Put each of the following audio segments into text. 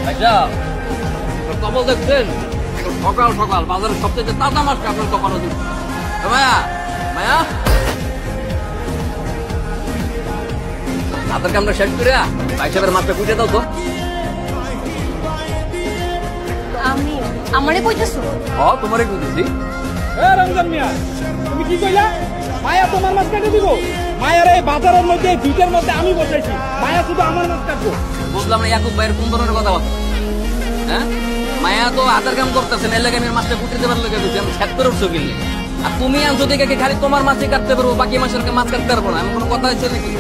আচ্ছা কবল দেখছেন সকাল সকাল বাজারের সবচেয়ে তাজা মাছটা আপনার কপালে দিন। মায়া মায়া হাতের কামটা শেষ করে ভাই সাহেবের মাছটা কুটে দাও তো। আমি আমারে কইতেছো? তোমারই কুটেছি। রমজান মিয়া তুমি কি কইলা? মায়া তোমার মাছ কেটে দিব? মায়ার এই বাজারের মধ্যে ভিটের মধ্যে আমি বসাইছি, মায়া শুধু আমার মাছ কাটবো। বুঝলাম না ইয়াকুব ভাইয়ের কোন ধরনের কথা বলতো? হ্যাঁ মায়া তো হাতের কাম করতেছেন, এর লাগে আমি মাছটা কুটে দেবার লেগে গেছি, আমি ছেদ করে উঠছো কিনলে। আর তুমি আনছো দেখে খালি তোমার মাছই কাটতে পারবো, বাকি মাছের মাছ কাটতে পারবো না, এমন কোনো কথা হচ্ছে নাকি?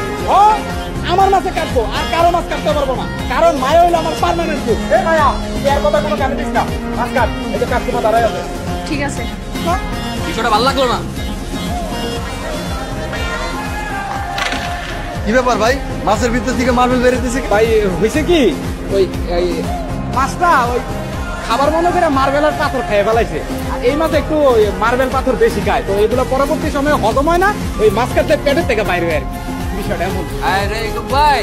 আমার মাছে কাটবো আর কারো মাছ কাটতে পারবো না, কারণ মায়া হইলো আমার পার্মানেন্ট গ্রুপ। এই মায়া এর কথা কোনো কানে দিস না, মাছ কাট। এই যে কাস্টমার দাঁড়াই আছে। ঠিক আছে। বিষয়টা ভালো লাগলো না। কি ব্যাপার ভাই, মাছের ভিতর থেকে মার্বেল বেরোতেছে? ভাই হয়েছে কি, ওই মাছটা ওই খাবার মনে করে মার্বেল আর পাথর খেয়ে ফেলাইছে। আর এই মাছ একটু মার্বেল পাথর বেশি খায়, তো এগুলো পরবর্তী সময়ে হজম হয় না, ওই মাছ কাটতে পেটের থেকে বাইরে হয় আর কি। বিষয়টা এমন। আরে ভাই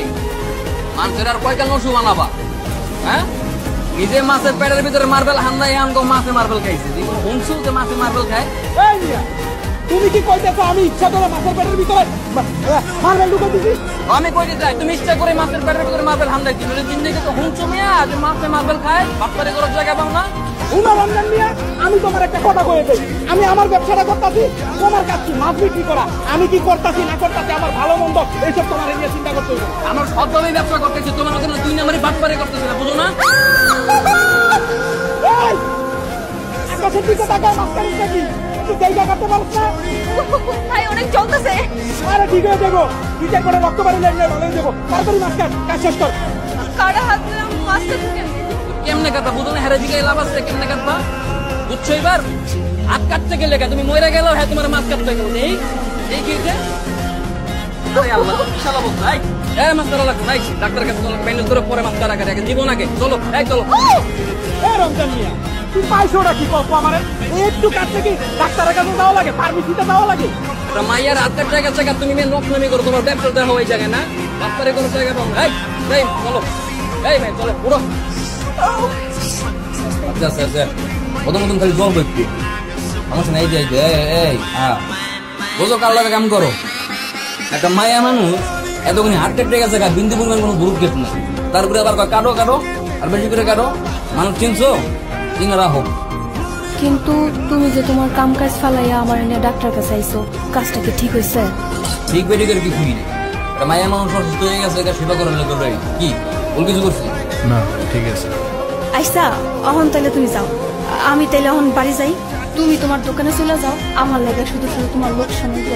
মানুষের আর কয়কাল নসু বানাবা? হ্যাঁ নিজে মাছের পেটের ভিতরে মার্বেল হান্দাই আনগো, মাছে মার্বেল খাইছে। শুনছো যে মাছে মার্বেল খায়? তুমি কি কইতেছো আমি ইচ্ছা করে মাছের পেটের ভিতরে মার্বেল ঢুকে দিছি? আমি কইতে চাই তুমি ইচ্ছা করে মাছের পেটের ভিতরে মার্বেল হান্দাই দিল। জিন্দেগি তো শুনছো মিয়া যে মাছে মার্বেল খায়, বাটপারি করার জায়গা পাও না? রমজান মিয়া আমি তোমার একটা কথা কয়ে দেই, আমি আমার ব্যবসাটা করতেছি, তোমার কাছে মাছ বিক্রি করা। আমি কি করতেছি না করতেছি আমার ভালো মন্দ এইসব তোমার নিয়ে চিন্তা করতে হবে। আমার সবভাবে ব্যবসা করতেছি, তোমার মতো দুই নাম্বারই বাটপারি করতেছি না, বুঝো না? আকাশের দিকে তাকায় মাছ কাটিস নাকি? তুই জায়গা করতে পারছ না? ভাই অনেক চলতেছে। আরে ঠিক হয়ে যাবো, বিচার করে রক্ত বাড়ি লাগলে ভালো হয়ে যাবো। তাড়াতাড়ি মাছ কাট, কাজ শেষ কর। কারা হাত দিলাম মাছটা ঢুকে কেমনে কাটবা বুঝো না? হেরে দিকে লাভ আছে, কেমনে কাটবা বুঝছো? এবার হাত কাটতে গেলে তুমি মরে গেল, হ্যাঁ তোমার মাছ কাটতে গেল। এই এই কি আল্লাহ বিশাল অবস্থা। মাছ কাটা লাগবে নাই, ডাক্তার কাছে চলো, ব্যান্ডেজ করে পরে মাছ কাটা কাটে জীবন আগে। চলো চলো। রমজান মিয়া তুই পাইছোটা কি করবো আমার একটু কাটতে কি ডাক্তারের কাছে যাওয়া লাগে, ফার্মেসিতে যাওয়া লাগে? মাইয়ার হাতের জায়গা জায়গা তুমি মেন রকনামি করো, তোমার ব্যবসা দেওয়া ওই জায়গায় না, ডাক্তারে কোনো জায়গা পাবো। এই চলো, এই ভাই চলো পুরো। আচ্ছা আচ্ছা আচ্ছা প্রথম প্রথম খালি জল একটু সমস্যা নেই। এই হ্যাঁ বোঝো কার লাগে কাম করো। একটা মায়া মানুষ এতক্ষণ হাত কেটে গেছে, বিন্দু পরিমাণ কোনো গুরুত্ব গেছে না, তারপরে আবার কাটো কাটো আর বেশি করে কাটো। মানুষ চিনছো চিনে রাখো। কিন্তু তুমি যে তোমার কাম কাজ ফালাইয়া আমার এনে ডাক্তার কাছে আইছো, কাজটা কি ঠিক হয়েছে? ঠিক বেটি করে কিছু নেই, একটা মায়া মানুষ অসুস্থ হয়ে গেছে, এটা সেবা করার লোক কি ভুল কিছু করছি না? ঠিক আছে আইসা অহন তাইলে তুমি যাও, আমি তাইলে অহন বাড়ি যাই। তুমি তোমার দোকানে চলে যাও, আমার লাগে শুধু শুধু তোমার লোকসান নিব।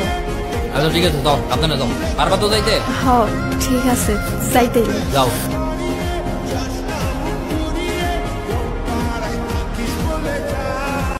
আচ্ছা ঠিক আছে যাও, আপনারা যাও। পারবা তো যাইতে? হ্যাঁ ঠিক আছে যাইতেই যাও।